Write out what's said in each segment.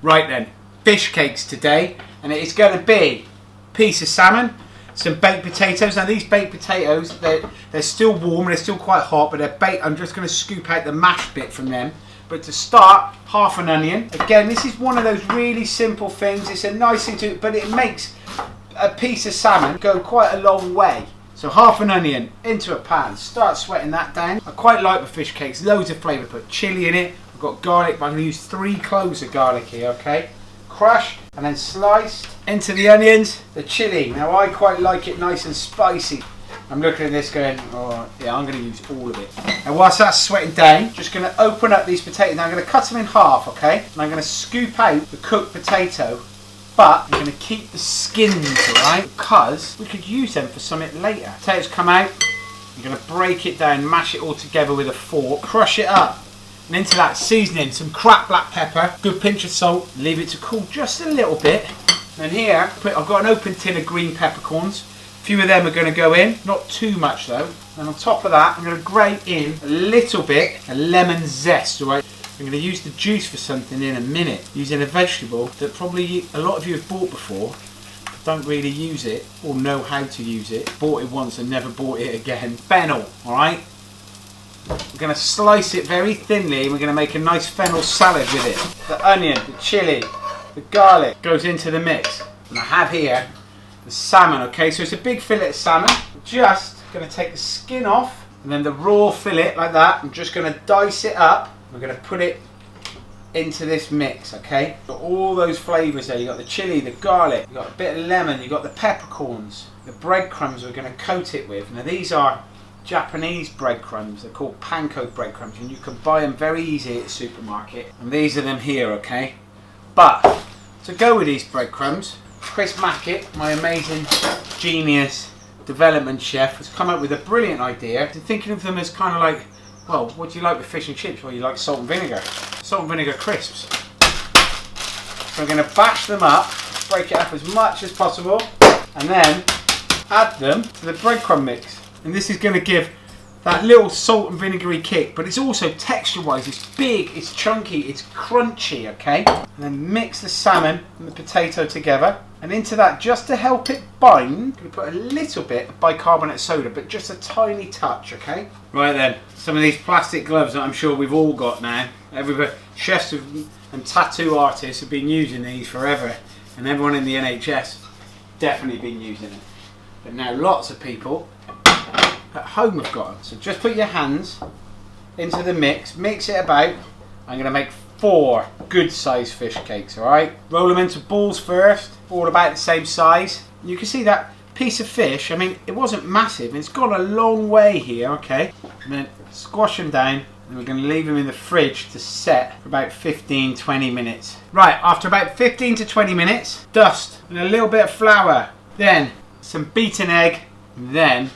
Right then, fish cakes today, and it is going to be a piece of salmon, some baked potatoes. Now these baked potatoes, they're still warm and they're still quite hot, but they're baked. I'm just going to scoop out the mashed bit from them. But to start, half an onion. Again, this is one of those really simple things. It's a nice thing to, but it makes a piece of salmon go quite a long way. So half an onion into a pan, start sweating that down. I quite like the fish cakes, loads of flavour. Put chilli in it. I've got garlic, but I'm going to use 3 cloves of garlic here, okay? Crushed and then sliced into the onions, the chilli. Now I quite like it nice and spicy. I'm looking at this going, oh yeah, I'm going to use all of it. And whilst that's sweating down, just going to open up these potatoes. Now I'm going to cut them in half, okay? And I'm going to scoop out the cooked potato, but I'm going to keep the skins, alright? Because we could use them for something later. Potatoes come out, I'm going to break it down, mash it all together with a fork, crush it up. And into that seasoning, some cracked black pepper, good pinch of salt, leave it to cool just a little bit. And here, I've got an open tin of green peppercorns. A few of them are going to go in, not too much though. And on top of that, I'm going to grate in a little bit of lemon zest, alright? I'm going to use the juice for something in a minute, using a vegetable that probably a lot of you have bought before, but don't really use it or know how to use it. Bought it once and never bought it again. Fennel, alright? We're going to slice it very thinly and we're going to make a nice fennel salad with it. The onion, the chilli, the garlic goes into the mix. And I have here the salmon, okay? So it's a big fillet of salmon. Just going to take the skin off and then the raw fillet like that. I'm just going to dice it up. We're going to put it into this mix, okay? Got all those flavours there. You've got the chilli, the garlic, you've got a bit of lemon, you've got the peppercorns, the breadcrumbs we're going to coat it with. Now these are Japanese breadcrumbs. They're called panko breadcrumbs and you can buy them very easy at the supermarket. And these are them here, okay? But to go with these breadcrumbs, Chris Mackett, my amazing genius development chef, has come up with a brilliant idea. Thinking of them as kind of like, well, what do you like with fish and chips? Well, you like salt and vinegar. Salt and vinegar crisps. So we're going to bash them up, break it up as much as possible, and then add them to the breadcrumb mix. And this is going to give that little salt and vinegary kick, but it's also texture-wise, it's big, it's chunky, it's crunchy, okay? And then mix the salmon and the potato together. And into that, just to help it bind, I'm going to put a little bit of bicarbonate soda, but just a tiny touch, okay? Right then, some of these plastic gloves that I'm sure we've all got now. Everybody, chefs and tattoo artists have been using these forever, and everyone in the NHS definitely been using them. But now lots of people at home have got them. So just put your hands into the mix it about. I'm going to make 4 good sized fish cakes, alright? Roll them into balls first, all about the same size. You can see that piece of fish, I mean, it wasn't massive, it's gone a long way here, okay? And then squash them down, and we're going to leave them in the fridge to set for about 15-20 minutes. Right, after about 15 to 20 minutes, dust and a little bit of flour, then some beaten egg, and then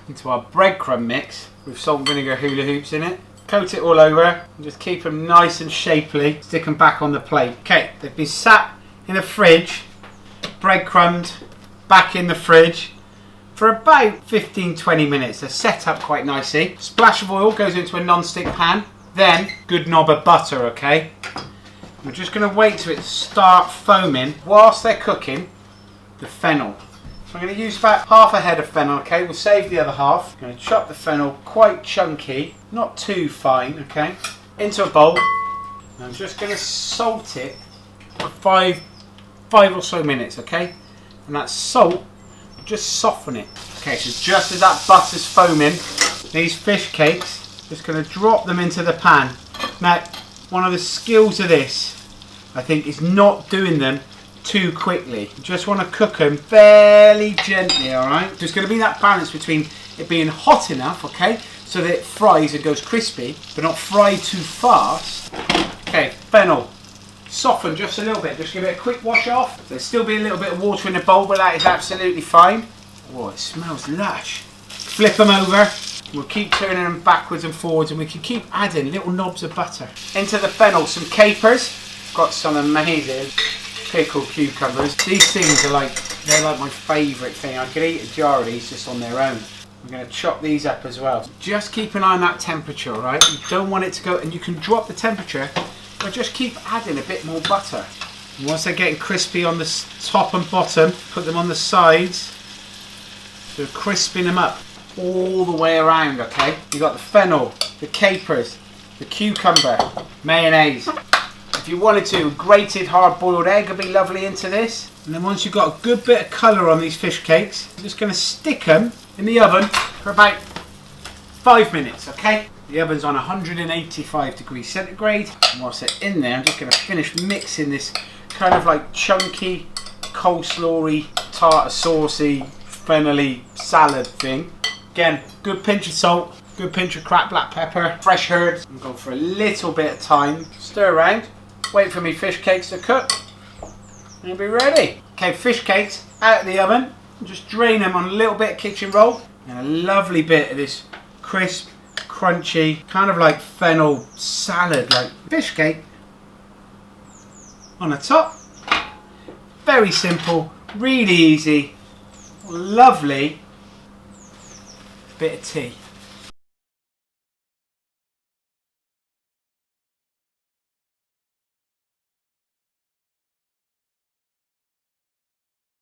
into our breadcrumb mix with salt and vinegar hula hoops in it. Coat it all over and just keep them nice and shapely. Stick them back on the plate. Okay, they've been sat in the fridge, breadcrumbed, back in the fridge for about 15-20 minutes. They're set up quite nicely. Splash of oil goes into a non-stick pan. Then, good knob of butter, okay? We're just going to wait till it start foaming. Whilst they're cooking, the fennel. So I'm going to use about half a head of fennel, okay? We'll save the other half. I'm going to chop the fennel quite chunky, not too fine, okay? Into a bowl. And I'm just going to salt it for five or so minutes, okay? And that salt will just soften it. Okay, so just as that butter's foaming, these fish cakes, just going to drop them into the pan. Now, one of the skills of this, I think, is not doing them too quickly. You just want to cook them fairly gently, alright? There's going to be that balance between it being hot enough, okay, so that it fries and goes crispy, but not fried too fast. Okay, fennel. Soften just a little bit, just give it a quick wash off. There'll still be a little bit of water in the bowl, but that is absolutely fine. Oh, it smells lush. Flip them over. We'll keep turning them backwards and forwards, and we can keep adding little knobs of butter. Into the fennel, some capers. Got some amazing pickled cucumbers. These things are they're like my favourite thing. I could eat a jar of these just on their own. I'm going to chop these up as well. Just keep an eye on that temperature, right? You don't want it to go, and you can drop the temperature, but just keep adding a bit more butter. And once they're getting crispy on the top and bottom, put them on the sides. So crisping them up all the way around, okay? You've got the fennel, the capers, the cucumber, mayonnaise. If you wanted to, grated hard-boiled egg would be lovely into this. And then once you've got a good bit of colour on these fish cakes, I'm just going to stick them in the oven for about 5 minutes, okay? The oven's on 185 degrees centigrade. And whilst they're in there, I'm just going to finish mixing this kind of like chunky, coleslaw-y, tartar saucy, fennel-y salad thing. Again, good pinch of salt, good pinch of cracked black pepper, fresh herbs. I'm going for a little bit of time. Stir around, wait for me fish cakes to cook, and you'll be ready. Okay, fish cakes out of the oven. Just drain them on a little bit of kitchen roll, and a lovely bit of this crisp, crunchy, kind of like fennel salad, like fish cake on the top. Very simple, really easy, lovely bit of tea.